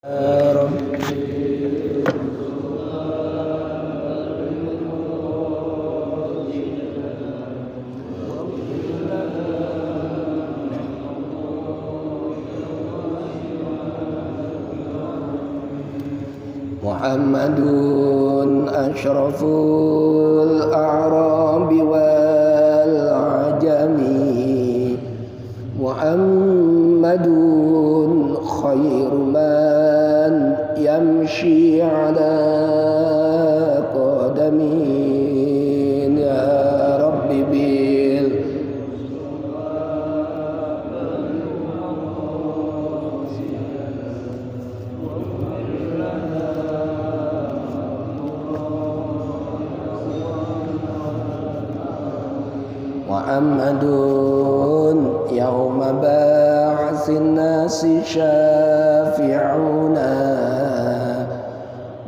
Muhammadun asyraful a'rabi wal ajami, Muhammadun khairu man yamshi ala qadamin, ya Rabbi bil Muhammadun yawma ba'atsin nasi syafi'una,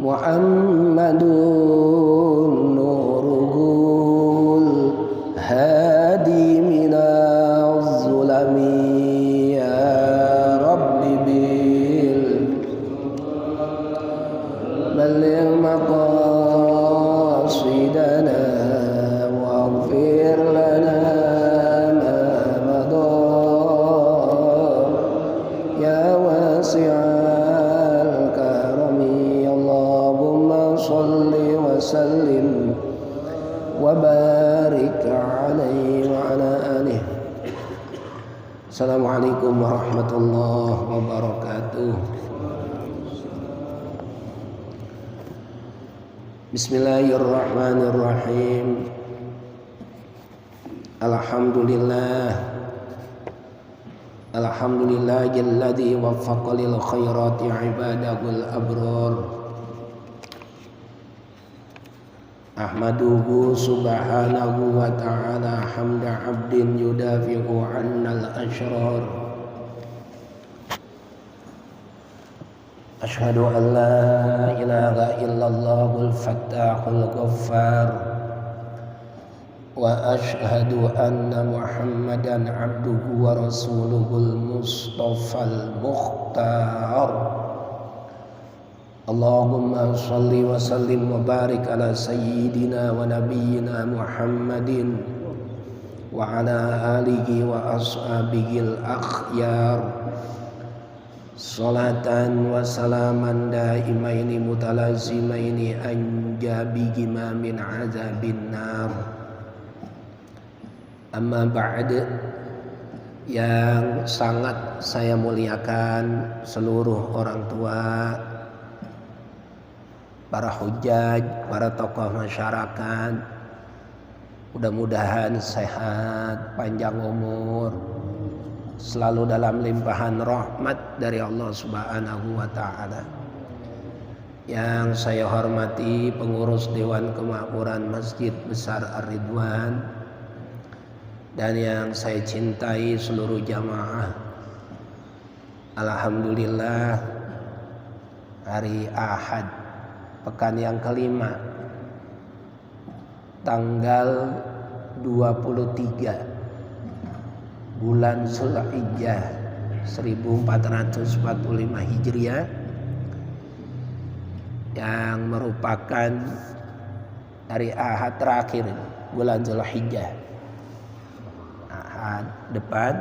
Muhammadun nuruhul hadi minaz zulami, ya Rabbi bil balligh maqasidana waghfir lana ma madha, ya wasi'al karami. Allahumma salli wa sallim wa barik alaihi wa ala alihi. Assalamualaikum warahmatullahi wabarakatuh. Bismillahirrahmanirrahim. Alhamdulillahilladzi waffaqa lil khairati ibadahul abrar. Ahmaduhu subhanahu wa ta'ala hamda 'abdin yudafi'u 'annal ashrar. Asyhadu an la ilaha illallahul fattahul ghaffar, wa asyhadu anna Muhammadan abduhu wa rasuluhul mustafal mukhtar. Allahumma salli wa sallim wa barik ala sayyidina wa nabiyyina Muhammadin wa ala alihi wa ashabihil akhyar, salatan wa salaman daimaini mutalazimaini anjabihima min azabin nar. Amma ba'd, yang sangat saya muliakan seluruh orang tua, para hujjaj, para tokoh masyarakat, mudah-mudahan sehat, panjang umur, selalu dalam limpahan rahmat dari Allah Subhanahu wa ta'ala. Yang saya hormati pengurus Dewan Kemakmuran Masjid Besar Ar-Ridwan, dan yang saya cintai seluruh jamaah. Alhamdulillah, hari Ahad pekan yang kelima, tanggal 23 bulan Zulhijjah 1445 Hijriah, yang merupakan hari Ahad terakhir bulan Zulhijjah. Ahad depan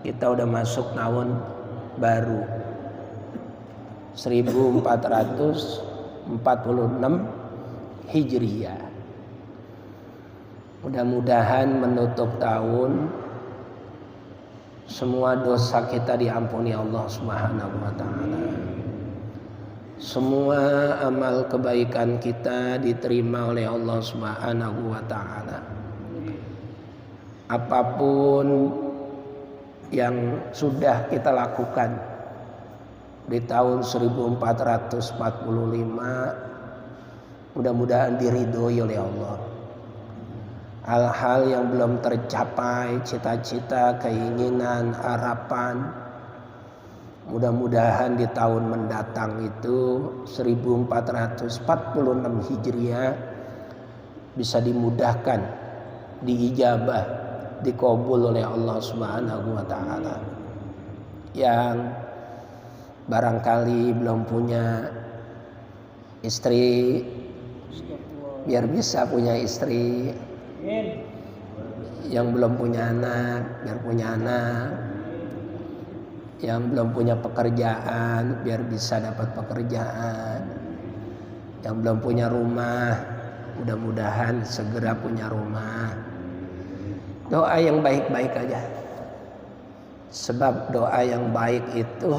kita udah masuk tahun baru 1446 Hijriah. Mudah-mudahan menutup tahun semua dosa kita diampuni Allah Subhanahu wa ta'ala. Semua amal kebaikan kita diterima oleh Allah Subhanahu wa ta'ala. Apapun yang sudah kita lakukan di tahun 1445, mudah-mudahan diridhoi oleh Allah. Hal-hal yang belum tercapai, cita-cita, keinginan, harapan, mudah-mudahan di tahun mendatang itu 1446 Hijriah bisa dimudahkan, diijabah, dikabul oleh Allah Subhanahu wa ta'ala. Yang barangkali belum punya istri, biar bisa punya istri. Yang belum punya anak, biar punya anak. Yang belum punya pekerjaan, biar bisa dapat pekerjaan. Yang belum punya rumah, mudah-mudahan segera punya rumah. Doa yang baik-baik aja. Sebab doa yang baik itu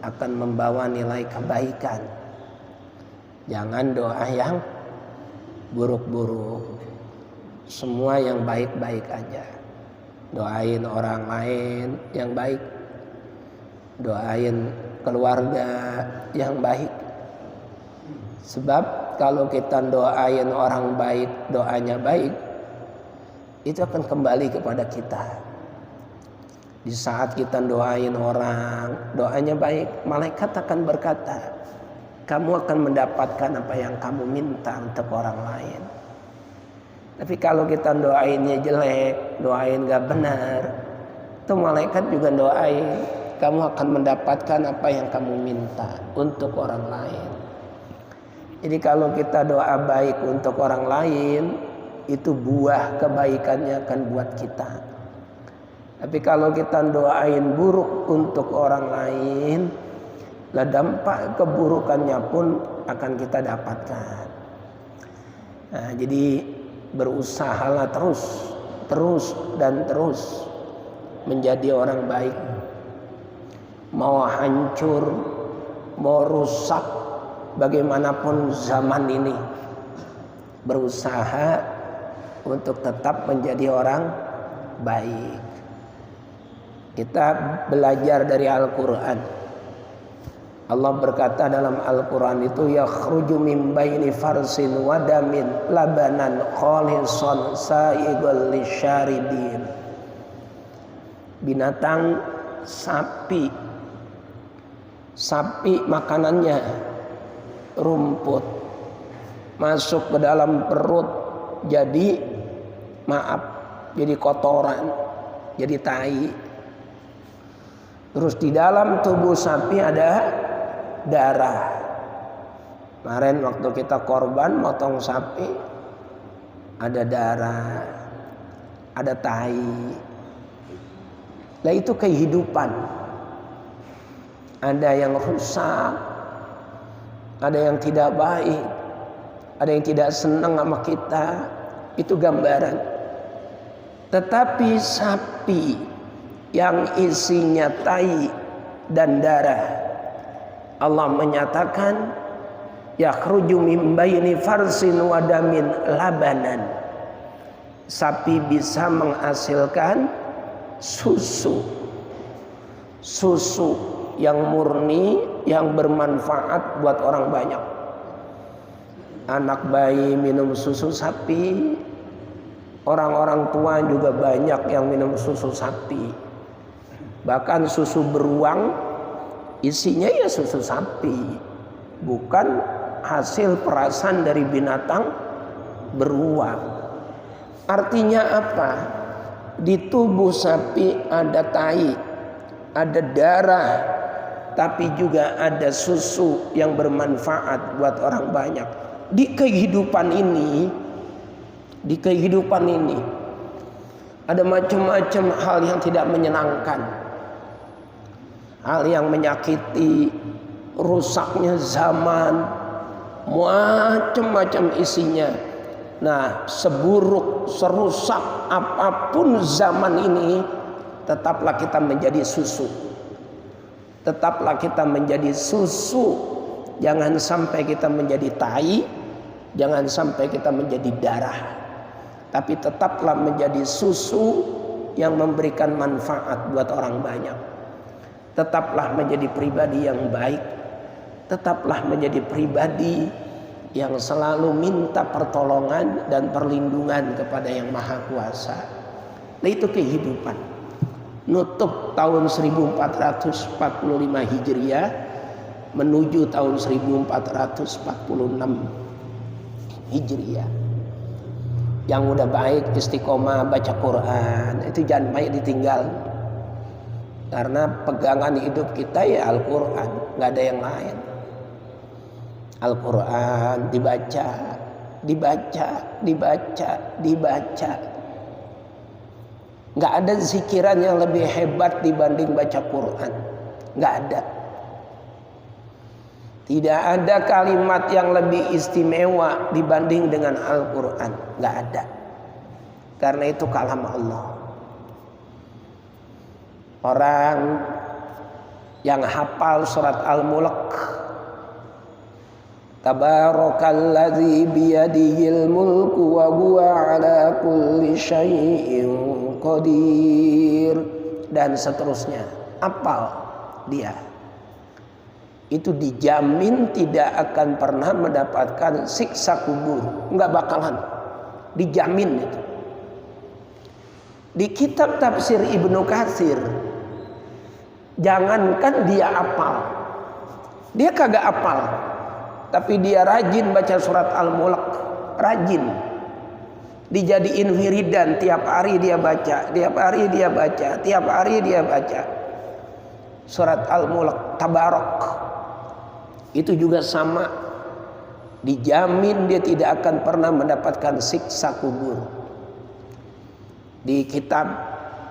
akan membawa nilai kebaikan. Jangan doa yang buruk-buruk. Semua yang baik-baik aja. Doain orang lain yang baik. Doain keluarga yang baik. Sebab kalau kita doain orang baik, doanya baik, itu akan kembali kepada kita. Di saat kita doain orang, doanya baik, malaikat akan berkata, kamu akan mendapatkan apa yang kamu minta untuk orang lain. Tapi kalau kita doainnya jelek, doain gak benar, itu malaikat juga doain, kamu akan mendapatkan apa yang kamu minta untuk orang lain. Jadi kalau kita doa baik untuk orang lain, itu buah kebaikannya akan buat kita. Tapi kalau kita doain buruk untuk orang lain, lah dampak keburukannya pun akan kita dapatkan. Nah, jadi berusahalah terus dan terus menjadi orang baik. Mau hancur, mau rusak, bagaimanapun zaman ini, berusaha untuk tetap menjadi orang baik. Kita belajar dari Al-Quran. Allah berkata dalam Al-Quran itu, yakhruju min baini farsin wa damin labanan khalisan sa'igal lisyaribin. Binatang sapi makanannya rumput, masuk ke dalam perut jadi kotoran, jadi tai. Terus di dalam tubuh sapi ada darah. Kemarin waktu kita korban motong sapi, ada darah, ada tai. Nah itu kehidupan. Ada yang rusak, ada yang tidak baik, ada yang tidak senang sama kita. Itu gambaran. Tetapi sapi yang isinya tai dan darah, Allah menyatakan yakhruju min baini farsin wa damin labanan. Sapi bisa menghasilkan susu yang murni, yang bermanfaat buat orang banyak. Anak bayi minum susu sapi, orang-orang tua juga banyak yang minum susu sapi. Bahkan susu beruang isinya ya susu sapi, bukan hasil perasan dari binatang beruang. Artinya apa? Di tubuh sapi ada tai, ada darah, tapi juga ada susu yang bermanfaat buat orang banyak. Di kehidupan ini ada macam-macam hal yang tidak menyenangkan, hal yang menyakiti, rusaknya zaman, macam-macam isinya. Nah, seburuk, serusak apapun zaman ini, tetaplah kita menjadi susu. Tetaplah kita menjadi susu. Jangan sampai kita menjadi tai, jangan sampai kita menjadi darah. Tapi tetaplah menjadi susu yang memberikan manfaat buat orang banyak. Tetaplah menjadi pribadi yang baik. Tetaplah menjadi pribadi yang selalu minta pertolongan dan perlindungan kepada Yang Maha Kuasa. Nah, itu kehidupan. Nutup tahun 1445 Hijriah menuju tahun 1446 Hijriah. Yang udah baik istiqomah baca Quran, itu jangan baik ditinggal. Karena pegangan hidup kita ya Al-Quran, nggak ada yang lain. Al-Quran dibaca, dibaca. Nggak ada zikiran yang lebih hebat dibanding baca Quran. Nggak ada. Tidak ada kalimat yang lebih istimewa dibanding dengan Al-Quran. Nggak ada. Karena itu kalam Allah. Orang yang hafal surat Al-Mulk, Tabarakalladzi biyadihil mulku wa huwa ala kulli syai'in qadir, dan seterusnya, hafal dia, itu dijamin tidak akan pernah mendapatkan siksa kubur. Enggak bakalan, dijamin itu. Di kitab tafsir Ibnu Katsir, jangankan dia hafal, dia kagak hafal, tapi dia rajin baca surat Al-Mulk, rajin. Dijadiin wiridan, tiap hari dia baca, tiap hari dia baca, tiap hari dia baca. Surat Al-Mulk, Tabarak. Itu juga sama. Dijamin dia tidak akan pernah mendapatkan siksa kubur. Di kitab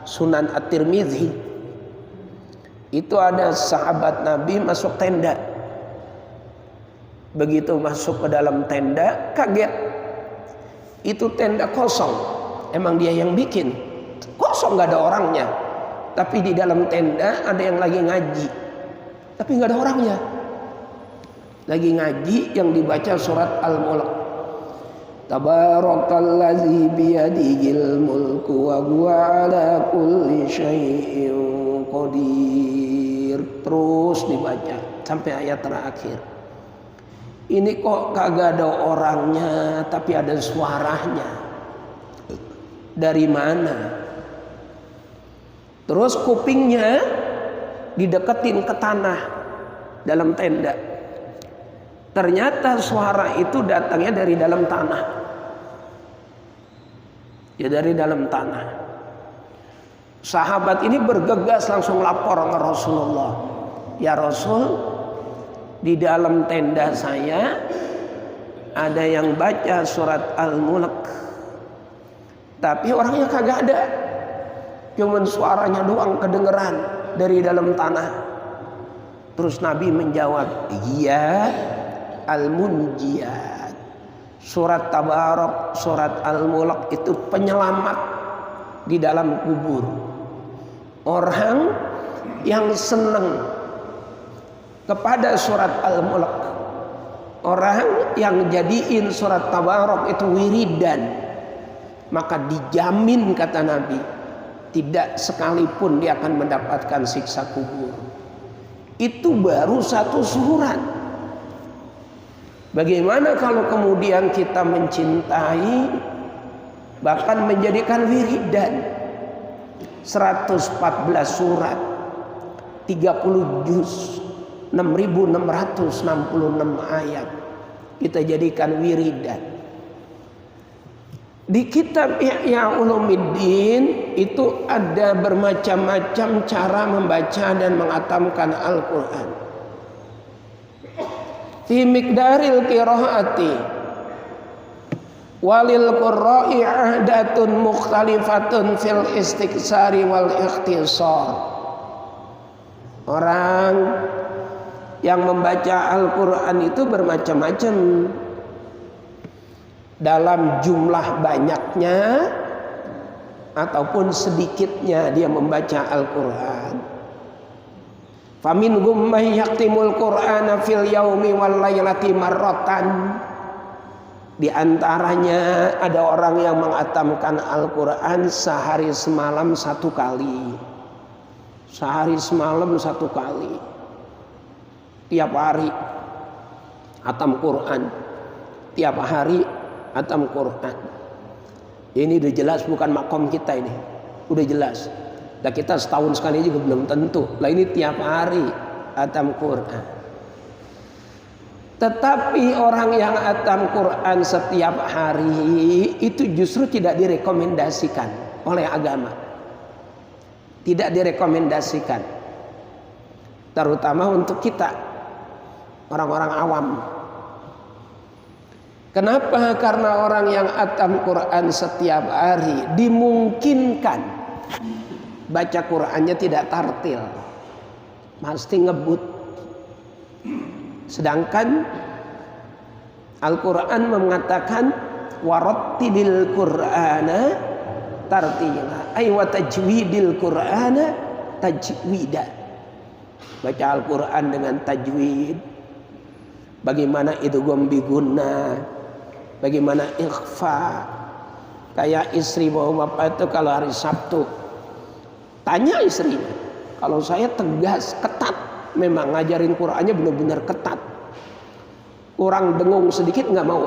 Sunan At-Tirmidzi, itu ada sahabat Nabi masuk tenda. Begitu masuk ke dalam tenda, kaget. Itu tenda kosong. Emang dia yang bikin. Kosong, gak ada orangnya. Tapi di dalam tenda ada yang lagi ngaji. Tapi gak ada orangnya. Lagi ngaji yang dibaca surat Al-Mulk. Tabarakalladzi biyadihil mulku wa huwa ala kulli syai'in qadir. Terus dibaca sampai ayat terakhir. Ini kok kagak ada orangnya, tapi ada suaranya. Dari mana? Terus kupingnya dideketin ke tanah dalam tenda. Ternyata suara itu datangnya dari dalam tanah. Ya, dari dalam tanah. Sahabat ini bergegas langsung lapor ke Rasulullah. Ya Rasul, di dalam tenda saya ada yang baca surat Al-Mulk, tapi orangnya kagak ada. Cuman suaranya doang kedengeran dari dalam tanah. Terus Nabi menjawab, iya, Al-Munjiyat. Surat Tabarak, surat Al-Mulk itu penyelamat di dalam kubur. Orang yang senang kepada surat Al-Mulk, orang yang jadiin surat Tabarak itu wiridan, maka dijamin, kata Nabi, tidak sekalipun dia akan mendapatkan siksa kubur. Itu baru satu surat. Bagaimana kalau kemudian kita mencintai, bahkan menjadikan wiridan 114 surat, 30 juz, 6.666 ayat, kita jadikan wiridan. Di kitab Ihya Ulumuddin itu ada bermacam-macam cara membaca dan mengatamkan Al-Quran. Fi miqdaril qiraati walil qurra'i ahdatun mukhtalifatun fil istiqsari wal ikhtisar. Orang yang membaca Al-Quran itu bermacam-macam, dalam jumlah banyaknya ataupun sedikitnya dia membaca Al-Quran. Faminhum may yaqtimul Qur'ana fil yaumi wal lailati marratan. Di antaranya ada orang yang mengatamkan Al-Quran sehari semalam satu kali. Sehari semalam satu kali. Tiap hari atam Quran. Tiap hari atam Quran. Ini udah jelas bukan makom kita ini. Udah jelas. Nah, kita setahun sekali juga belum tentu. Lah ini tiap hari atam Quran. Tetapi orang yang atam Quran setiap hari itu justru tidak direkomendasikan oleh agama. tidak direkomendasikan, terutama untuk kita orang-orang awam. Kenapa? Karena orang yang khatam Quran setiap hari dimungkinkan baca Qurannya tidak tartil, pasti ngebut. Sedangkan Al-Quran mengatakan warattilil Qur'ana tartila, ay wa tajwidil Qur'ana tajwida. Baca Al-Quran dengan tajwid. Bagaimana idgham bi gunnah, bagaimana ikhfa. Kayak istri bawa bapak itu kalau hari Sabtu tanya istrinya, kalau saya tegas, ketat, memang ngajarin Qur'annya benar-benar ketat, kurang dengung sedikit nggak mau.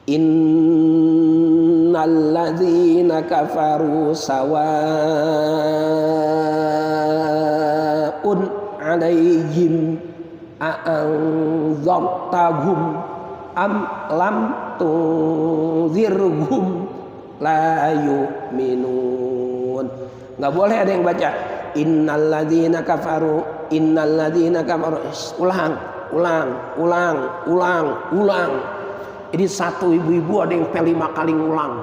Innalladzina kafaru sawa'un 'alaihim a'anzartahum am lam tunzirhum la yu'minun. Nggak boleh ada yang baca innalladzina kafaru, innalladzina kafaru. Ulang. Ini satu ibu-ibu ada yang 5 kali ngulang.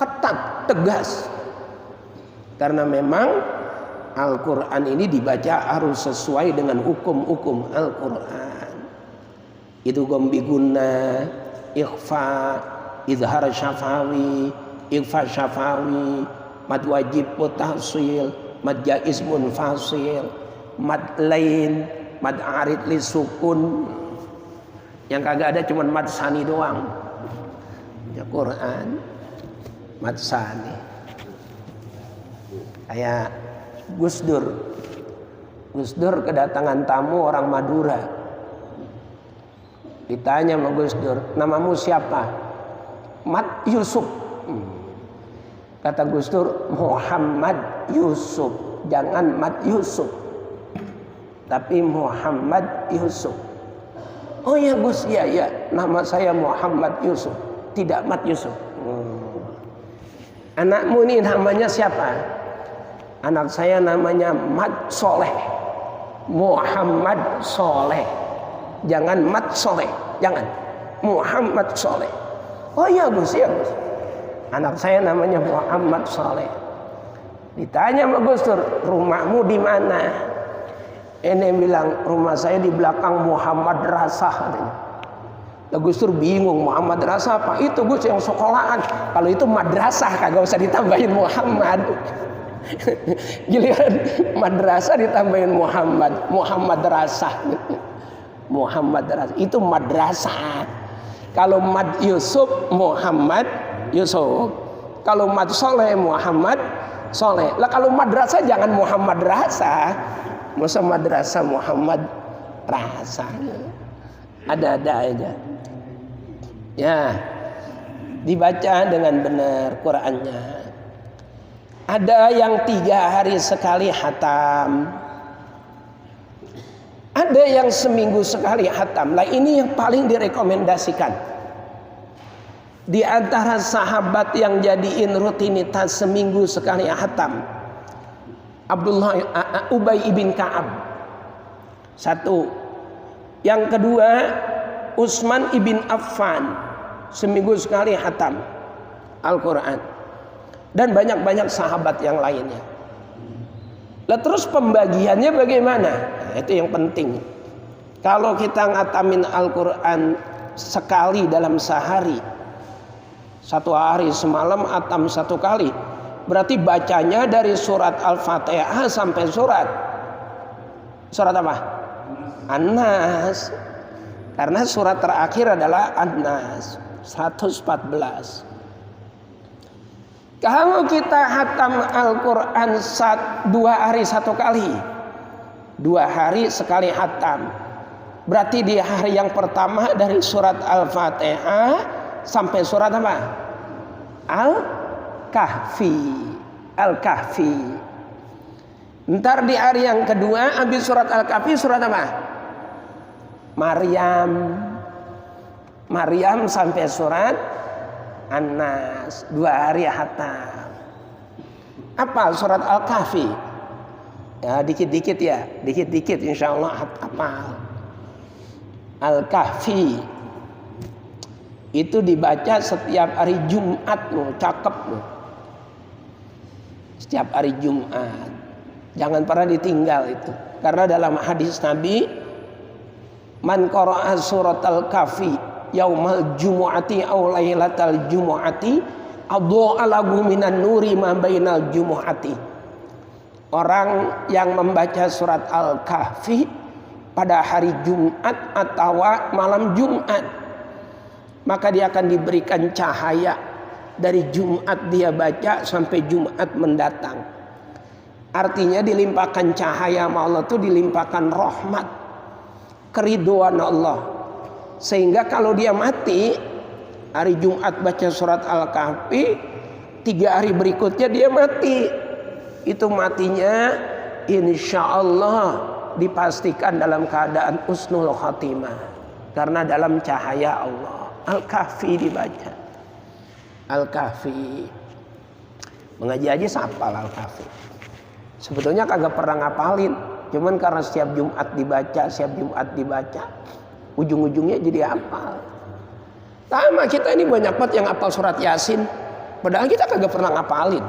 Ketat, tegas. Karena memang Al-Quran ini dibaca harus sesuai dengan hukum-hukum Al-Quran. Itu gombi guna, ikhfa, izhar syafawi, ikhfa syafawi, mad wajib mutahsil, mad jaiz munfasil, mad lain, mad arid li sukun. Yang kagak ada cuma mad sani doang. Ya Quran mad sani. Kayak Gus Dur kedatangan tamu orang Madura. Ditanya sama Gus Dur, namamu siapa? Mat Yusuf. Kata Gus Dur, Muhammad Yusuf, jangan Mat Yusuf, tapi Muhammad Yusuf. Oh ya Gus, ya, nama saya Muhammad Yusuf, tidak Mat Yusuf. Anakmu ini namanya siapa? Anak saya namanya Mat Soleh, Muhammad Soleh, jangan Mat Soleh, jangan Muhammad Soleh. Oh iya Gus, ya Gus, anak saya namanya Muhammad Soleh. Ditanya sama Gus Dur, rumahmu di mana? Ini bilang rumah saya di belakang Muhammad Rasah. Gus Dur bingung, Muhammad Rasah apa? Itu Gus yang sekolahan. Kalau itu madrasah kagak usah ditambahin Muhammad. Giliran madrasah ditambahin Muhammad Rasah. Muhammad Rasah itu madrasah. Kalau Mad Yusuf Muhammad Yusuf, kalau Mad Soleh Muhammad Soleh. Lah kalau madrasah jangan Muhammad Rasah, masa madrasah Muhammad Rasah. Ada-ada aja. Ya, dibaca dengan benar Qur'annya. Ada yang 3 hari sekali hatam, ada yang seminggu sekali hatam. Lah ini yang paling direkomendasikan. Di antara sahabat yang jadiin rutinitas seminggu sekali hatam, Ubay ibn Ka'ab. 1. Yang kedua, Utsman ibn Affan, seminggu sekali hatam Al-Quran. Dan banyak-banyak sahabat yang lainnya. Lah terus pembagiannya bagaimana? Nah, itu yang penting. Kalau kita ngatamin Al-Quran sekali dalam sehari, 1 hari semalam atam 1 kali, berarti bacanya dari surat Al-Fatihah sampai surat apa? An-Nas. Karena surat terakhir adalah An-Nas 114. Kalau kita hatam Al-Quran 2 hari 1 kali, 2 hari sekali hatam, berarti di hari yang pertama dari surat Al-Fatihah sampai surat apa? Al-Kahfi. Ntar di hari yang kedua habis surat Al-Kahfi surat apa? Maryam sampai surat An-Nas, 2 hari hatam. Apal surat Al-Kahfi? Ya dikit-dikit ya, dikit-dikit insya Allah apal. Al-Kahfi itu dibaca setiap hari Jumat loh, cakep loh. Setiap hari Jumat. Jangan pernah ditinggal itu. Karena dalam hadis Nabi, man qara'a surat Al-Kahfi yaumal jumu'ati aw lailatal jumu'ati addu'a lahu minan nuri ma bainal jumu'ati. Orang yang membaca surat Al-Kahfi pada hari Jumat atau malam Jumat, maka dia akan diberikan cahaya dari Jumat dia baca sampai Jumat mendatang. Artinya dilimpahkan cahaya sama Allah itu dilimpahkan rahmat, keriduan Allah. Sehingga kalau dia mati hari Jumat baca surat Al-Kahfi, 3 hari berikutnya dia mati. Itu matinya insya Allah dipastikan dalam keadaan husnul khatimah. Karena dalam cahaya Allah. Al-Kahfi dibaca. Al-Kahfi. Mengaji aja sapal Al-Kahfi. Sebetulnya kagak pernah ngapalin. Cuman karena setiap Jumat dibaca, ujung-ujungnya jadi hafal. Sama kita ini banyak banget yang hafal surat Yasin. Padahal kita kagak pernah ngapalin.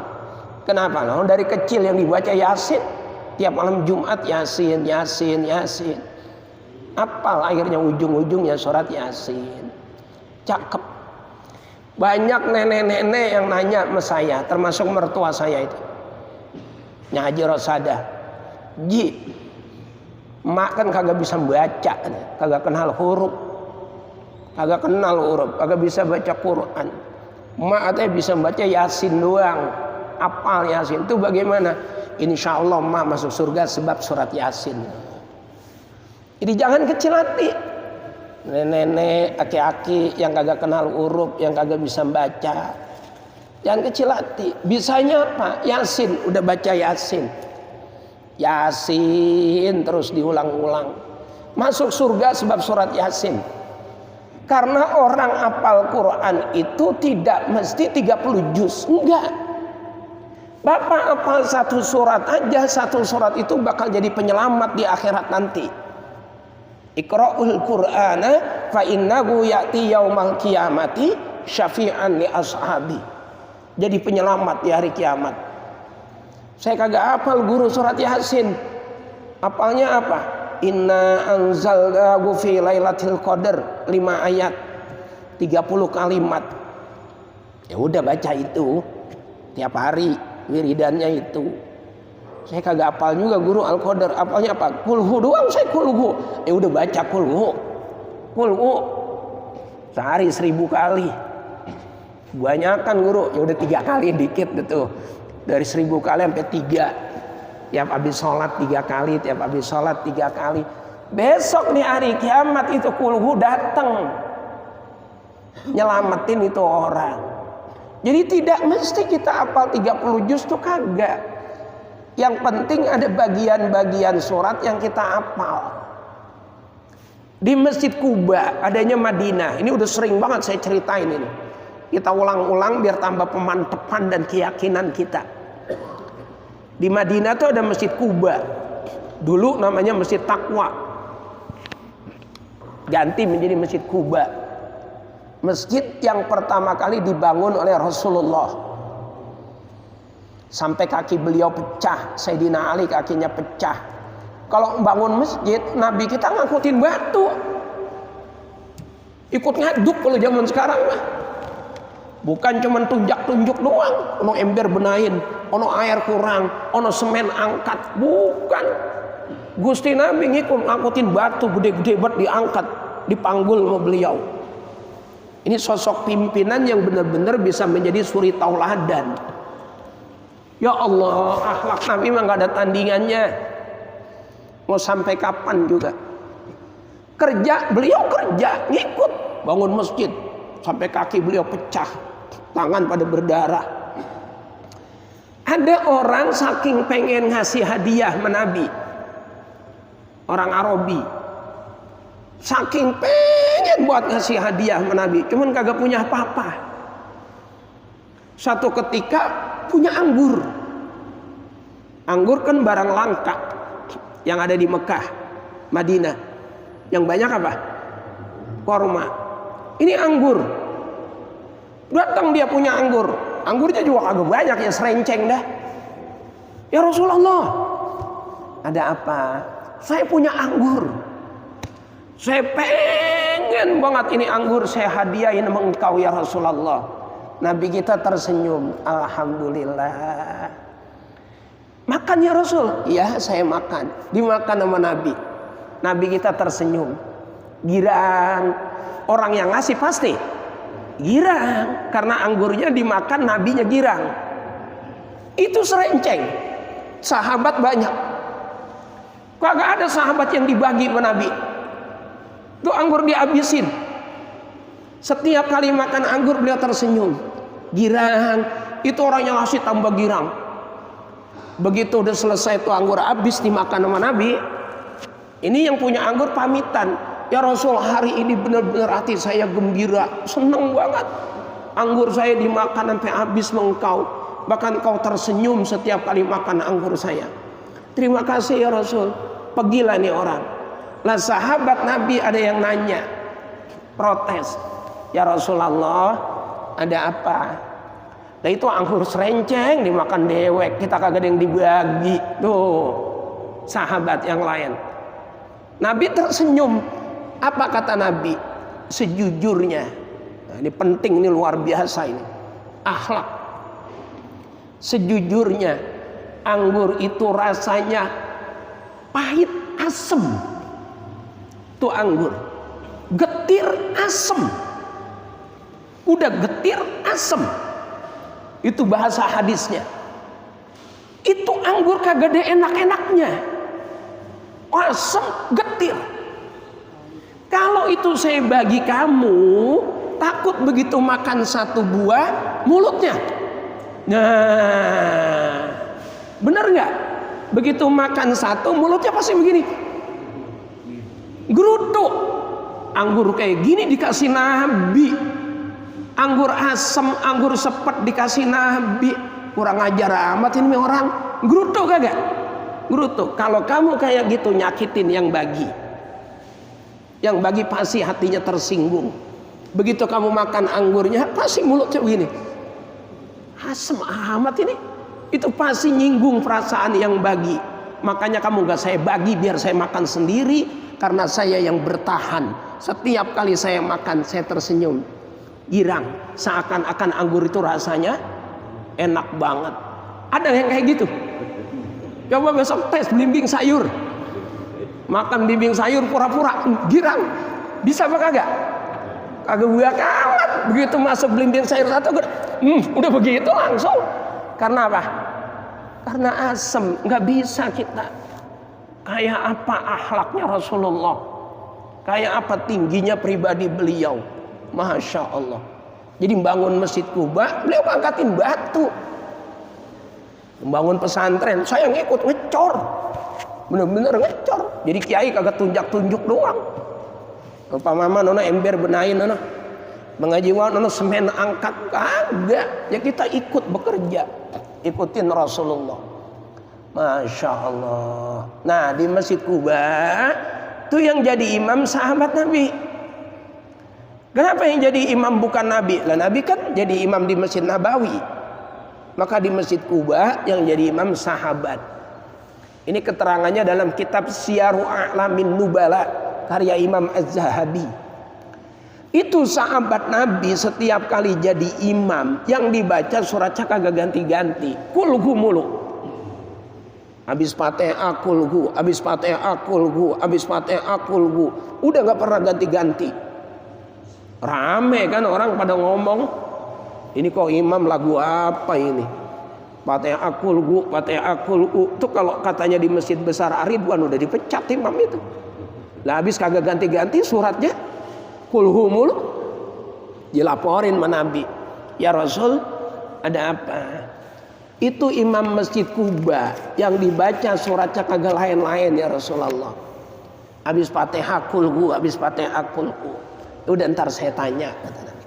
Kenapa? Nah, dari kecil yang dibaca Yasin. Tiap malam Jumat Yasin. Hafal akhirnya ujung-ujungnya surat Yasin. Cakep. Banyak nenek-nenek yang nanya sama saya, termasuk mertua saya itu. Nya Haji Rosadah. Ji, mak kan kagak bisa baca, kagak kenal huruf. Kagak bisa baca Quran. Mak katanya bisa baca Yasin doang. Apal Yasin itu bagaimana? Insya Allah mak masuk surga sebab surat Yasin. Jadi jangan kecil hati. Nenek-nenek, aki-aki yang kagak kenal huruf, yang kagak bisa baca, jangan kecil hati. Bisanya apa? Yasin, udah baca Yasin. Yasin terus diulang-ulang. Masuk surga sebab surat Yasin. Karena orang hafal Quran itu tidak mesti 30 juz, enggak. Bapak hafal 1 surat aja, 1 surat itu bakal jadi penyelamat di akhirat nanti. Iqra'ul Qur'ana fa innahu ya'ti yaumal qiyamati syafi'an li ashabi. Jadi penyelamat di hari kiamat. Saya kagak hafal guru surat Yasin. Hafalnya apa? Inna anzalnahu fi lailatul qadar, 5 ayat, 30 kalimat. Ya udah baca itu tiap hari, wiridannya itu. Saya kagak hafal juga guru Al-Qadar. Hafalnya apa? Kulhu doang saya kulhu. Ya udah baca kulhu. Kulhu. Sehari 1000 kali. Banyakan guru. Ya udah 3 kali dikit gitu. Dari 1000 kali sampai 3. Tiap habis sholat 3 kali. Tiap habis sholat 3 kali. Besok nih hari kiamat itu kulhu datang. Nyelamatin itu orang. Jadi tidak mesti kita hafal 30 juz tuh kagak. Yang penting ada bagian-bagian surat yang kita hafal. Di Masjid Kuba, adanya Madinah. Ini udah sering banget saya ceritain ini. Kita ulang-ulang biar tambah pemantapan dan keyakinan kita. Di Madinah tuh ada Masjid Kuba. Dulu namanya Masjid Taqwa. Ganti menjadi Masjid Kuba. Masjid yang pertama kali dibangun oleh Rasulullah. Sampai kaki beliau pecah. Sayyidina Ali kakinya pecah. Kalau bangun masjid, Nabi kita ngangkutin batu. Ikut ngaduk kalau zaman sekarang mah. Bukan cuma tunjuk doang. Ono ember benahin, ono air kurang, ono semen angkat. Bukan. Gusti Nabi ngikut ngangkutin batu gede-gede banget diangkat, dipanggul sama beliau. Ini sosok pimpinan yang benar-benar bisa menjadi suri tauladan. Ya Allah, akhlak Nabi memang gak ada tandingannya. Mau sampai kapan juga. Beliau kerja, ngikut bangun masjid. Sampai kaki beliau pecah, tangan pada berdarah. Ada orang saking pengen ngasih hadiah sama Nabi. Orang Arabi. Saking pengen buat ngasih hadiah sama Nabi. Cuman kagak punya apa-apa. Satu ketika punya anggur. Anggur kan barang langka yang ada di Mekah, Madinah. Yang banyak apa? Korma. Ini anggur. Datang dia punya anggur. Anggurnya juga agak banyak ya, serenceng dah. Ya Rasulullah, ada apa? Saya punya anggur. Saya pengen banget ini anggur saya hadiahin sama engkau ya Rasulullah. Nabi kita tersenyum. Alhamdulillah. Makan ya Rasul. Ya saya makan. Dimakan sama Nabi. Nabi kita tersenyum. Girang. Orang yang ngasih pasti girang. Karena anggurnya dimakan, nabinya girang. Itu serenceng. Sahabat banyak. Kagak ada sahabat yang dibagi sama Nabi. Itu anggur dihabisin. Setiap kali makan anggur beliau tersenyum. Girang. Itu orang yang ngasih tambah girang. Begitu udah selesai itu anggur habis dimakan sama Nabi. Ini yang punya anggur pamitan. Ya Rasul, hari ini benar-benar hati saya gembira. Senang banget. Anggur saya dimakan sampai habis mengkau. Bahkan kau tersenyum setiap kali makan anggur saya. Terima kasih ya Rasul. Pergilah nih orang. Lah sahabat Nabi ada yang nanya. Protes. Ya Rasulullah, ada apa? Nah itu anggur serenceng dimakan dewek. Kita kagak ada yang dibagi. Tuh sahabat yang lain. Nabi tersenyum. Apa kata Nabi? Sejujurnya. Nah, ini penting, ini luar biasa ini. Akhlak. Sejujurnya anggur itu rasanya pahit asem. Itu anggur. Getir asem. Udah getir asem. Itu bahasa hadisnya. Itu anggur kagak ada enak-enaknya. Asem, getir. Kalau itu saya bagi kamu, takut begitu makan satu buah mulutnya. Nah, bener nggak? Begitu makan satu mulutnya pasti begini. Gerutuk. Anggur kayak gini dikasih Nabi. Anggur asem, anggur sepet dikasih Nabi. Kurang ajar amat ini orang. Gerutuk kagak? Gerutuk. Kalau kamu kayak gitu nyakitin yang bagi. Yang bagi pasti hatinya tersinggung. Begitu kamu makan anggurnya pasti mulutnya begini. Asem amat ini. Itu pasti nyinggung perasaan yang bagi. Makanya kamu gak saya bagi biar saya makan sendiri. Karena saya yang bertahan. Setiap kali saya makan saya tersenyum. Girang. Seakan-akan anggur itu rasanya enak banget. Ada yang kayak gitu. Coba besok tes belimbing sayur. Makan belimbing sayur pura-pura girang. Bisa apa kagak? Kagak buak amat. Begitu masuk belimbing sayur satu udah begitu langsung. Karena apa? Karena asem. Gak bisa kita. Kayak apa akhlaknya Rasulullah. Kayak apa tingginya pribadi beliau. Masya Allah. Jadi membangun Masjid Kuba, beliau angkatin batu. Membangun pesantren, saya ngikut ngecor. Bener-bener ngecor. Jadi kiai kagak tunjuk-tunjuk doang. Pak mama nono ember benain nono. Mengaji nono semen angkat kagak. Ya kita ikut bekerja. Ikutin Rasulullah. Masya Allah. Nah di Masjid Kuba itu yang jadi imam sahabat Nabi. Kenapa yang jadi imam bukan Nabi? Lah Nabi kan jadi imam di Masjid Nabawi. Maka di Masjid Kuba yang jadi imam sahabat. Ini keterangannya dalam kitab Syiaru A'lamin Nubala karya Imam Az-Zahabi. Itu sahabat Nabi setiap kali jadi imam yang dibaca suratnya kagak ganti-ganti. Kulhu mulu. Habis Fatihah kulhu, habis Fatihah kulhu, habis Fatihah kulhu. Udah nggak pernah ganti-ganti. Rame kan orang pada ngomong, ini kok imam lagu apa ini? Fatihah kulhu, Fatihah kulhu. Itu kalau katanya di Masjid Besar Ar-Ridwan udah dipecat imam itu. Lah habis kagak ganti-ganti suratnya kulhu mulu. Dilaporin sama Nabi. Ya Rasul, ada apa? Itu imam Masjid Kuba yang dibaca suratnya kagak lain-lain ya Rasulullah. Habis Fatihah kulhu, habis Fatihah kulhu. Udah ntar saya tanya, kata Nabi.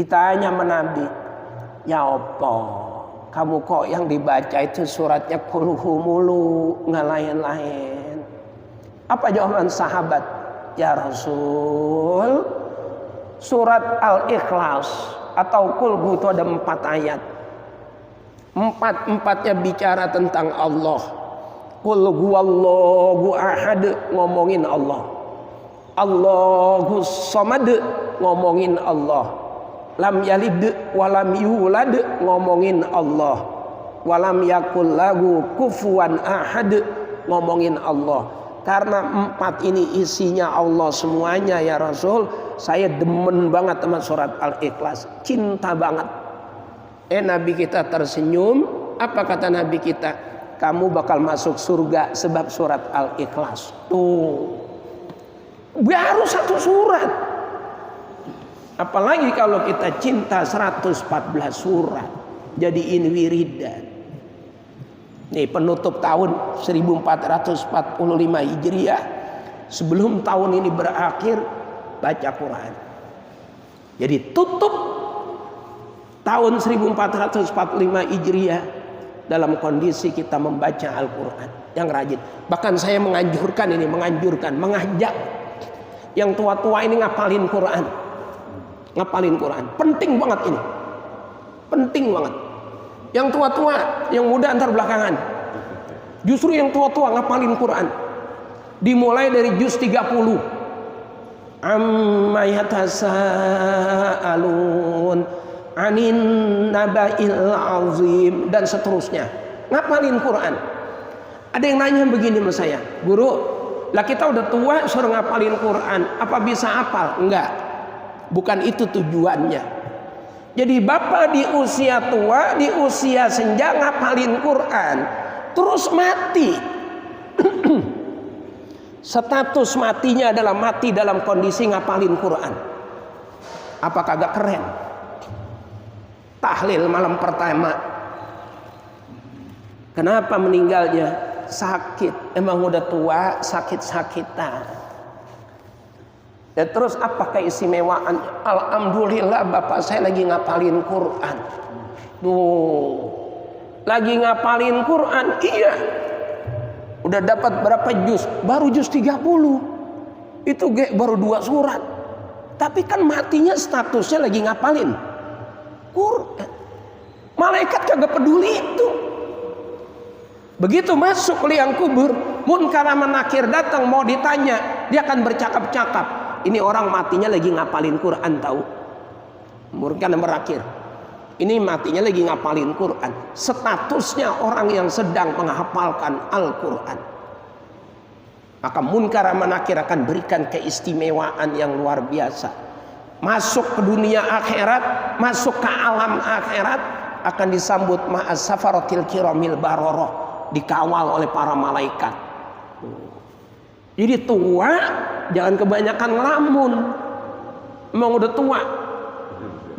Ditanya sama Nabi, ya apa? Kamu kok yang dibaca itu suratnya kulhu mulu, nggak lain-lain. Apa jawaban sahabat? Ya Rasul, surat Al-Ikhlas atau kulhu itu ada 4 ayat. 4-4-nya bicara tentang Allah. Qul huwallahu ahad, ngomongin Allah. Allahus samad, ngomongin Allah. Lam yalid walam yulad, ngomongin Allah. Walam yakul lahu kufuwan ahad, ngomongin Allah. Karena 4 ini isinya Allah semuanya ya Rasul, saya demen banget sama surat Al-Ikhlas, cinta banget. Nabi kita tersenyum. Apa kata Nabi kita? Kamu bakal masuk surga sebab surat Al-Ikhlas. Tuh, baru 1 surat. Apalagi kalau kita cinta 114 surat, jadiin wiridan. Nih penutup tahun 1445 Hijriah, sebelum tahun ini berakhir, baca Quran. Jadi tutup tahun 1445 Hijriah dalam kondisi kita membaca Al-Quran yang rajin. Bahkan saya menganjurkan, mengajak yang tua-tua ini ngapalin Quran. Ngapalin Quran, penting banget ini, penting banget. Yang tua-tua, yang muda antar belakangan. Justru yang tua-tua ngapalin Quran. Dimulai dari juz 30. Amma yatasaalun anin naba'il azim, dan seterusnya. Ngapalin Quran. Ada yang nanya begini sama saya, guru, lah kita udah tua suruh ngapalin Quran, apa bisa hafal? Enggak. Bukan itu tujuannya. Jadi bapak di usia tua, di usia senja ngapalin Quran, terus mati. Status matinya adalah mati dalam kondisi ngapalin Quran. Apa kagak keren? Tahlil malam pertama. Kenapa meninggalnya? Sakit. Emang udah tua, sakit-sakitan. Dan terus apa keistimewaan? Alhamdulillah bapak saya lagi ngapalin Quran. Tuh, lagi ngapalin Quran. Iya. Udah dapat berapa juz? Baru juz 30. Itu baru 2 surat. Tapi kan matinya statusnya lagi ngapalin Quran. Malaikat kagak peduli itu. Begitu masuk liang kubur, munkar sama nakir datang mau ditanya, dia akan bercakap-cakap. Ini orang matinya lagi ngapalin Quran, tahu? Munkar dan nakir. Ini matinya lagi ngapalin Quran. Statusnya orang yang sedang menghafalkan Al-Quran. Maka munkar sama nakir akan berikan keistimewaan yang luar biasa. Masuk ke dunia akhirat, masuk ke alam akhirat, akan disambut ma'as safaratil kiramil baroroh, dikawal oleh para malaikat. Jadi tua jangan kebanyakan ngelamun. Emang udah tua,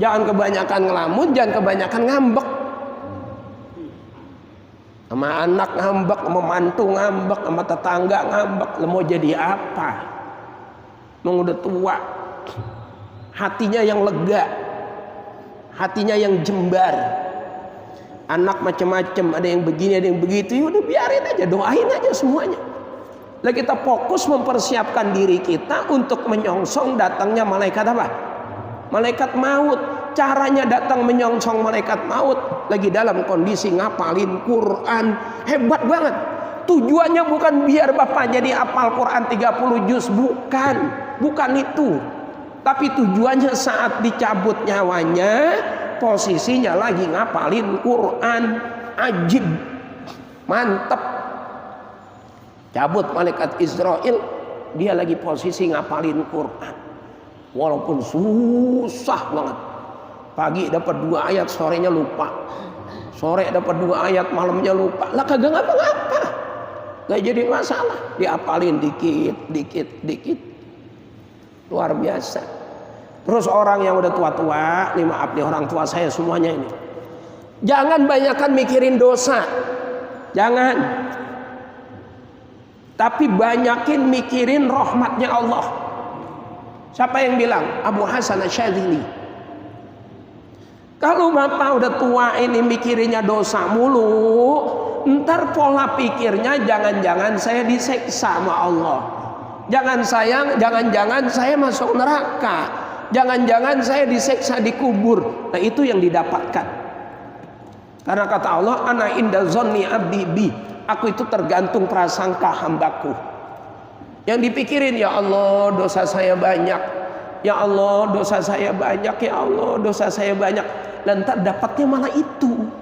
jangan kebanyakan ngelamun, jangan kebanyakan ngambek. Sama anak ngambek, sama mantu ngambek, sama tetangga ngambek. Lo mau jadi apa? Emang udah tua. Hatinya yang lega, hatinya yang jembar. Anak macam-macam, ada yang begini, ada yang begitu. Ya udah biarin aja, doain aja semuanya. Lah kita fokus mempersiapkan diri kita untuk menyongsong datangnya malaikat apa? Malaikat maut. Caranya datang menyongsong malaikat maut lagi dalam kondisi ngapalin Quran. Hebat banget. Tujuannya bukan biar bapak jadi hafal Quran 30 juz, bukan itu. Tapi tujuannya saat dicabut nyawanya, posisinya lagi ngapalin Quran. Ajib, mantep. Cabut malaikat Israel, dia lagi posisi ngapalin Quran. Walaupun susah banget. Pagi dapat 2 ayat, sorenya lupa. Sore dapat 2 ayat, malamnya lupa. Lah kagak ngapa-ngapa. Gak jadi masalah. Diapalin dikit. Luar biasa. Terus orang yang udah tua-tua, ini maaf nih orang tua saya semuanya ini. Jangan banyakkan mikirin dosa. Jangan. Tapi banyakin mikirin rahmatnya Allah. Siapa yang bilang? Abu Hasan Asyadzili. Kalau bapak udah tua ini mikirinnya dosa mulu, ntar pola pikirnya jangan-jangan saya diseksa sama Allah. Jangan-jangan saya masuk neraka. Jangan-jangan saya diseksa di kubur. Nah itu yang didapatkan. Karena kata Allah, ana inda zonni abdi bi. Aku itu tergantung prasangka hambaku. Yang dipikirin, ya Allah dosa saya banyak. Ya Allah dosa saya banyak. Ya Allah dosa saya banyak. Dan tak dapatnya malah itu.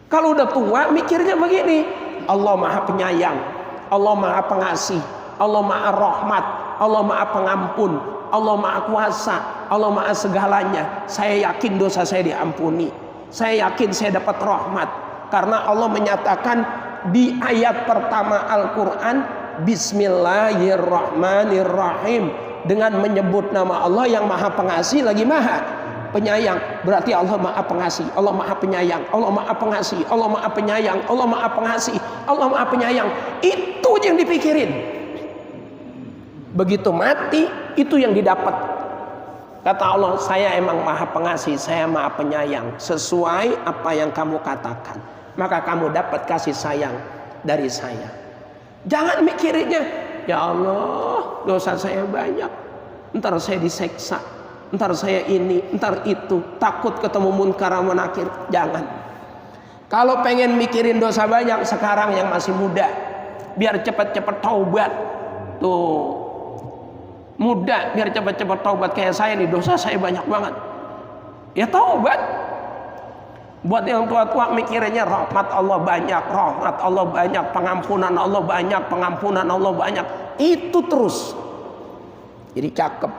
Kalau udah tua mikirnya begini, Allah maha penyayang, Allah maha pengasih, Allah maha rahmat, Allah maha pengampun, Allah maha kuasa, Allah maha segalanya. Saya yakin dosa saya diampuni, saya yakin saya dapat rahmat. Karena Allah menyatakan di ayat pertama Al-Quran, Bismillahirrahmanirrahim, dengan menyebut nama Allah yang maha pengasih lagi maha penyayang. Berarti Allah maha pengasih, Allah maha penyayang, Allah maha pengasih, Allah maha penyayang, Allah maha pengasih, Allah maha penyayang. Itu yang dipikirin. Begitu mati itu yang didapat. Kata Allah, saya emang maha pengasih, saya maha penyayang, sesuai apa yang kamu katakan, maka kamu dapat kasih sayang dari saya. Jangan mikirinnya, ya Allah dosa saya banyak, ntar saya diseksa, ntar saya ini, ntar itu, takut ketemu munkar sama nakir. Jangan. Kalau pengen mikirin dosa banyak sekarang yang masih muda, biar cepat-cepat taubat. Tuh, muda biar cepat-cepat taubat. Kayak saya nih, dosa saya banyak banget, ya taubat. Buat yang tua-tua mikirinnya rahmat Allah banyak, rahmat Allah banyak, pengampunan Allah banyak, pengampunan Allah banyak. Itu terus. Jadi cakep.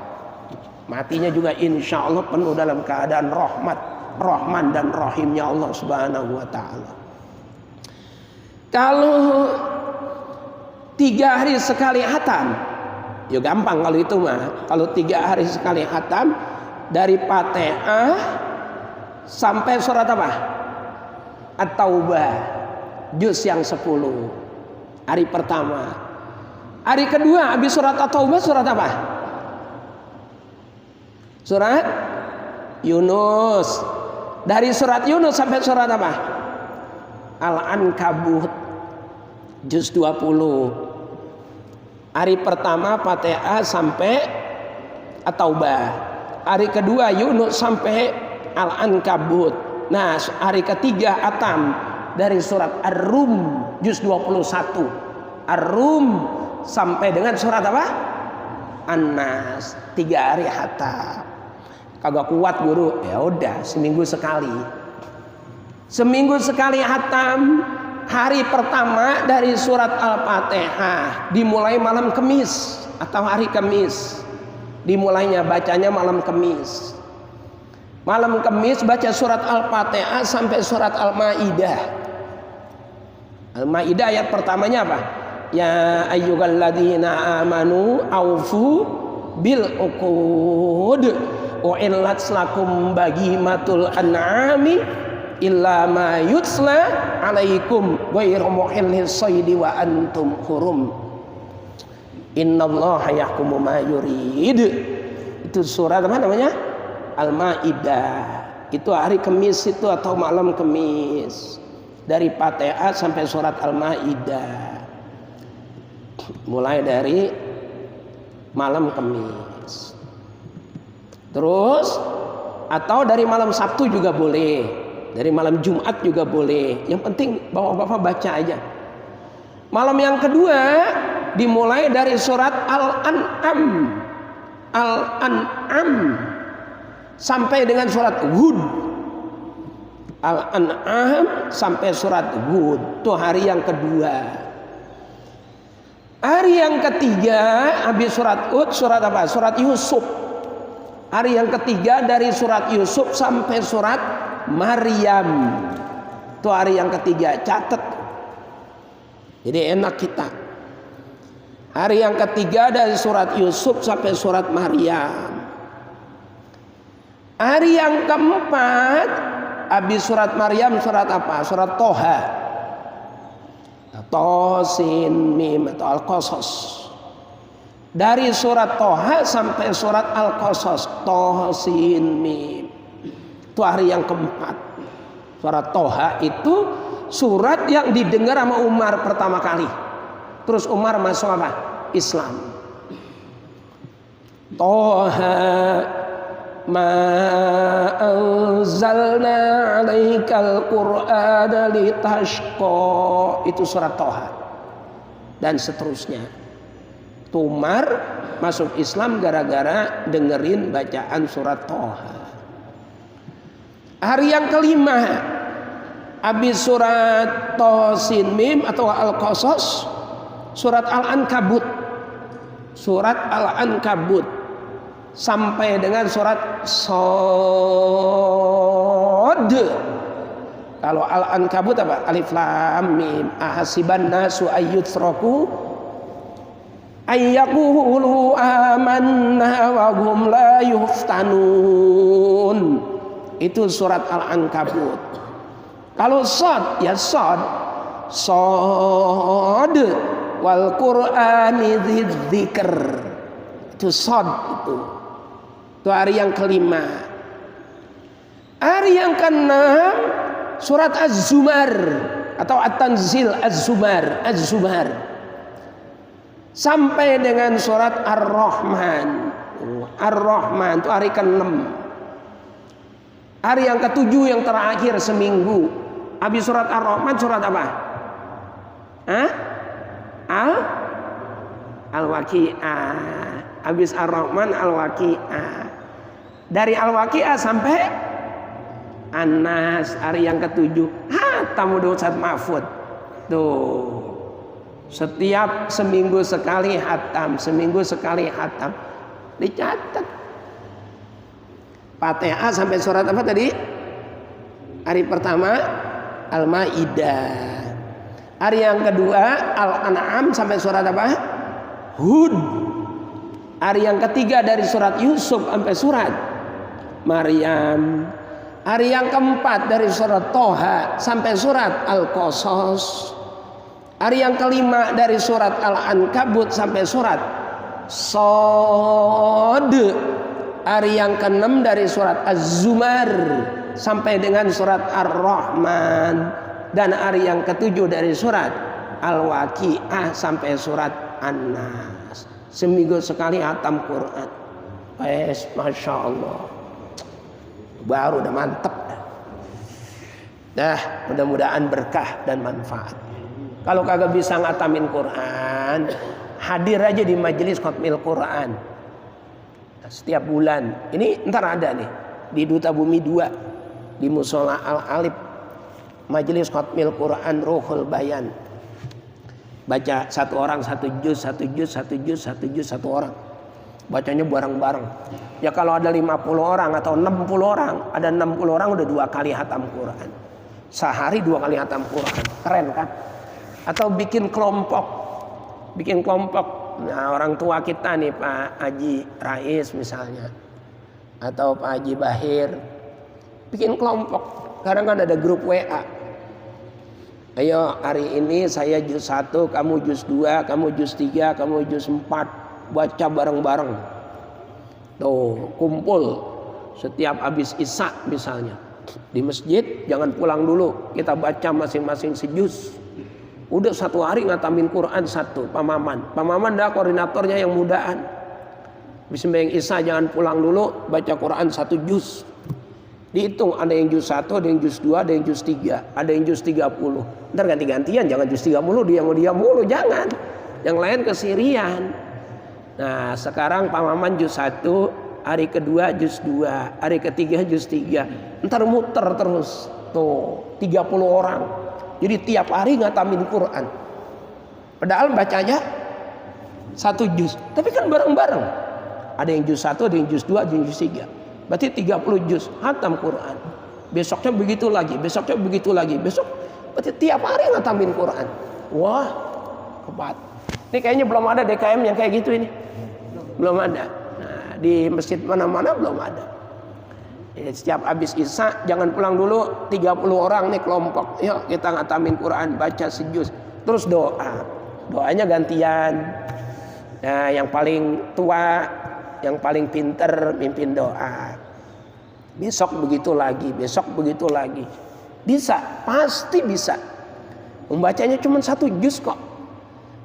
Matinya juga insya Allah penuh dalam keadaan rahmat, rahman dan rahimnya Allah subhanahu wa ta'ala. Kalau 3 hari sekali khatam, ya gampang kalau itu mah. Kalau 3 hari sekali khatam, dari Fatihah sampai surat apa? At-Taubah, juz yang 10. Hari pertama. Hari kedua habis surat At-Taubah surat apa? Surat Yunus. Dari surat Yunus sampai surat apa? Al-Ankabut, juz 20. Hari pertama Fatihah sampai At-Taubah. Hari kedua Yunus sampai Al-Ankabut. Nah, hari ketiga Atam dari surat Ar-Rum juz 21. Ar-Rum sampai dengan surat apa? An-Nas. 3 hari khatam. Kagak kuat guru, ya udah seminggu sekali. Seminggu sekali khatam. Hari pertama dari surat Al-Fatihah dimulai malam Kamis atau hari Kamis. Dimulainya bacanya malam Kamis. Malam Kamis baca surat Al-Fatihah sampai surat Al-Maidah. Al-Maidah ayat pertamanya apa? Ya ayyuhalladzina amanu aufu bil uqud wa illat lakum bagimatul an'ami illa ma yutsla alaikum ghairu muhillis saidi wa antum hurum. Innallaha yahkumu ma yurid. Itu surat apa namanya? Al-Maidah. Itu hari Kamis itu atau malam Kamis. Dari Fatihah sampai surat Al-Maidah. Mulai dari malam Kamis. Terus atau dari malam Sabtu juga boleh. Dari malam Jumat juga boleh. Yang penting bapak-bapak baca aja. Malam yang kedua dimulai dari surat Al-An'am. Al-An'am sampai dengan surat Hud. Al-An'am sampai surat Hud. Itu hari yang kedua. Hari yang ketiga habis surat Hud, surat apa? Surat Yusuf. Hari yang ketiga dari surat Yusuf sampai surat Maryam. Itu hari yang ketiga. Catat. Jadi enak kita. Hari yang ketiga dari surat Yusuf sampai surat Maryam. Hari yang keempat habis surat Maryam surat apa? Surat Toha. Tosin mim atau Al-Qasas. Dari surat Toha sampai surat Al-Qasas. Tosin mim. Itu hari yang keempat. Surat Toha itu surat yang didengar sama Umar pertama kali. Terus Umar masuk apa? Islam. Toha ma anzalna 'alaikal qur'ana litashqa. Itu surat Toha. Dan seterusnya. Umar masuk Islam gara-gara dengerin bacaan surat Toha. Hari yang kelima, habis surat Tosin Mim atau Al-Qasas, surat Al-Ankabut. Surat Al-Ankabut sampai dengan surat Shad. Kalau Al-Ankabut apa? Alif Lam Mim. Ahasiban nasu ayyutraku ayyaqulu amanna wa hum la yuftanun. Itu surat Al-Ankabut. Kalau Shad ya Shad wal Qur'ani dzidzikr. Itu Shad itu. Itu hari yang kelima. Hari yang keenam surat Az-Zumar atau At-Tanzil Az-Zumar. Sampai dengan surat Ar-Rahman. Ar-Rahman itu hari ke-6. Hari yang ke-7 yang terakhir seminggu. Habis surat Ar-Rahman surat apa? Al-Waqi'ah. Habis Ar-Rahman Al-Waqi'ah. Dari Al-Waqi'ah sampai An-Nas hari yang ke-7. Hatam udah Ustaz Mahfud. Tuh. Setiap seminggu sekali hatam, seminggu sekali hatam. Dicatat. Fatihah sampai surat apa tadi? Hari pertama Al-Maidah. Hari yang kedua Al-An'am sampai surat apa? Hud. Hari yang ketiga dari surat Yusuf sampai surat Maryam. Hari yang keempat dari surat Toha sampai surat Al-Qasas. Hari yang kelima dari surat Al-Ankabut sampai surat Shad. Hari yang ke-6 dari surat Az-Zumar sampai dengan surat Ar-Rahman. Dan hari yang ke-7 dari surat Al-Waqi'ah sampai surat An-Nas. Seminggu sekali hatam Quran. Masya Allah. Baru udah mantep. Nah, mudah-mudahan berkah dan manfaat. Kalau kagak bisa ngatamin Quran, hadir aja di majelis khatmil Quran. Setiap bulan. Ini ntar ada nih di Duta Bumi 2 di Musola Al-Alif, majelis khatmil Quran Ruhul Bayan. Baca satu orang satu juz satu orang. Bacanya bareng-bareng. Ya kalau ada 50 orang atau 60 orang, ada 60 orang udah 2 kali hatam Quran. Sehari 2 kali hatam Quran. Keren kan? Atau bikin kelompok. Nah, orang tua kita nih Pak Haji Rais misalnya, atau Pak Haji Bahir, bikin kelompok. Sekarang kan ada grup WA. Ayo hari ini saya juz 1, kamu juz 2, kamu juz 3, kamu juz 4, baca bareng-bareng. Tuh kumpul setiap habis Isya misalnya di masjid, jangan pulang dulu, kita baca masing-masing sejuz. Udah 1 hari ngatamin Quran 1, Pak Maman dah koordinatornya yang mudaan. Bismillah Isya jangan pulang dulu, baca Quran 1 juz. Dihitung ada yang juz 1, ada yang juz 2, ada yang juz 3, ada yang juz 30. Ntar ganti-gantian, jangan juz 30 dia mulu, jangan. Yang lain kesirian. Nah sekarang Pak Maman juz 1, hari kedua juz 2, hari ketiga juz 3. Ntar muter terus. Tuh 30 orang. Jadi tiap hari ngatamin Quran. Padahal bacanya 1 juz. Tapi kan bareng-bareng. Ada yang juz 1, ada yang juz 2, ada yang juz 3. Berarti 30 juz hatam Quran. Besoknya begitu lagi, besoknya begitu lagi. Besok berarti tiap hari ngatamin Quran. Wah, hebat. Ini kayaknya belum ada DKM yang kayak gitu ini. Belum ada. Nah, di masjid mana-mana belum ada. Setiap habis Isya jangan pulang dulu, 30 orang nih kelompok. Yuk kita ngatamin Quran, baca sejuz. Terus doa. Doanya gantian. Nah, yang paling tua, yang paling pinter mimpin doa. Besok begitu lagi, besok begitu lagi. Bisa, pasti bisa. Membacanya cuma 1 juz kok.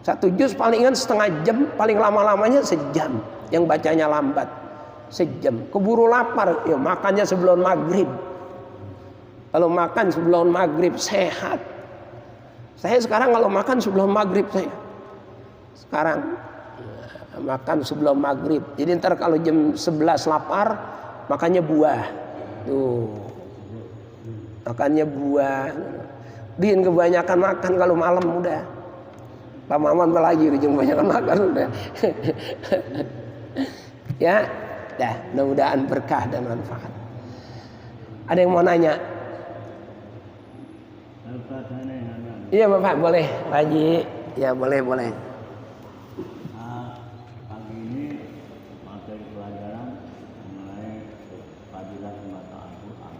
1 juz palingan setengah jam, paling lama-lamanya sejam. Yang bacanya lambat, sejam. Keburu lapar, ya makannya sebelum maghrib. Kalau makan sebelum maghrib sehat. Saya sekarang kalau makan sebelum maghrib saya. Sekarang makan sebelum maghrib. Jadi ntar kalau jam 11 lapar, makannya buah. Tuh. Makannya buah. Din kebanyakan makan kalau malam udah. Pak Maman lagi ujung kebanyakan makan udah. Ya, dah, mudah-mudahan berkah dan manfaat. Ada yang mau nanya? Iya Bapak, boleh. Pak Haji, ya boleh. Pagi ini materi pelajaran mengenai fadilah membaca Al-Quran.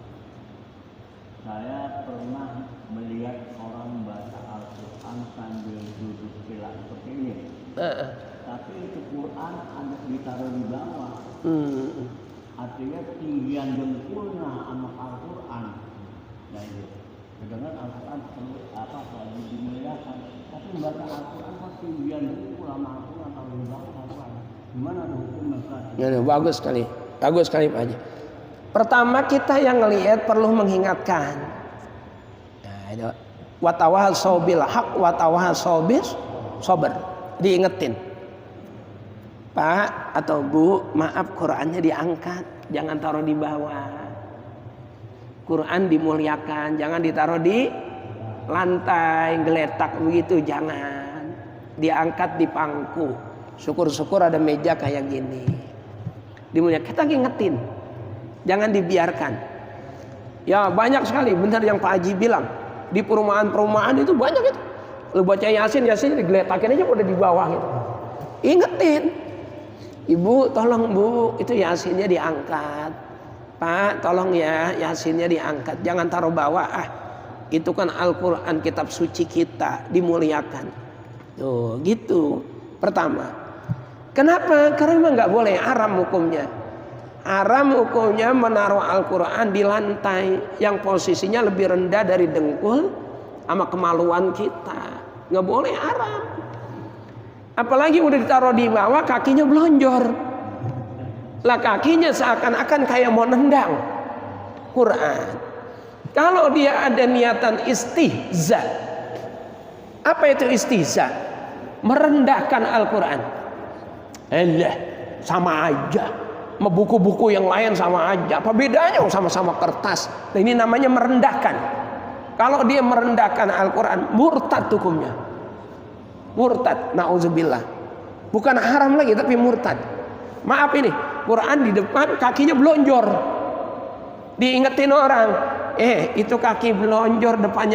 Saya pernah melihat orang baca Al-Quran sambil duduk sila seperti ini. Tapi itu Quran ada ditaruh di bawah. Artinya tinggian jempolnya sama Al-Quran. Nah itu. Sedangkan Al-Quran selalu dimuliakan. Tapi membaca Al-Quran kok tinggian jempol sama Al-Quran taruh di bawah Al-Quran. Gimana ada hukum mereka? Ya, bagus sekali Pak Haji. Pertama kita yang ngelihat perlu mengingatkan. Nah, itu watawasau bil haq watawasau bis sabar. Diingetin. Pak atau Bu, maaf Qurannya diangkat, jangan taruh di bawah. Quran dimuliakan, jangan ditaruh di lantai geletak begitu, jangan. Diangkat di pangku. Syukur-syukur ada meja kayak gini. Dimuliakan, kita ingetin. Jangan dibiarkan. Ya banyak sekali, benar yang Pak Haji bilang. Di perumahan-perumahan itu banyak itu. Lu baca Yasin digeletakin aja udah di bawah gitu. Ingetin. Ibu tolong Bu, itu Yasinnya diangkat. Pak tolong ya, Yasinnya diangkat. Jangan taruh bawah. Itu kan Al-Quran, kitab suci kita, dimuliakan. Tuh gitu. Pertama. Kenapa? Karena memang gak boleh, haram hukumnya. Haram hukumnya menaruh Al-Quran di lantai yang posisinya lebih rendah dari dengkul sama kemaluan kita. Nggak boleh, haram. Apalagi udah ditaruh di bawah, kakinya belonjor. Lah kakinya seakan-akan kayak mau nendang Quran. Kalau dia ada niatan istihza. Apa itu istihza? Merendahkan Al-Quran. Sama aja. Buku-buku yang lain sama aja. Apa bedanya? Sama-sama kertas. Nah, ini namanya merendahkan. Kalau dia merendahkan Al-Quran, murtad hukumnya. Murtad, na'udzubillah. Bukan haram lagi, tapi murtad. Maaf ini, Quran di depan, kakinya belonjor. Diingetin orang, itu kaki belonjor, depannya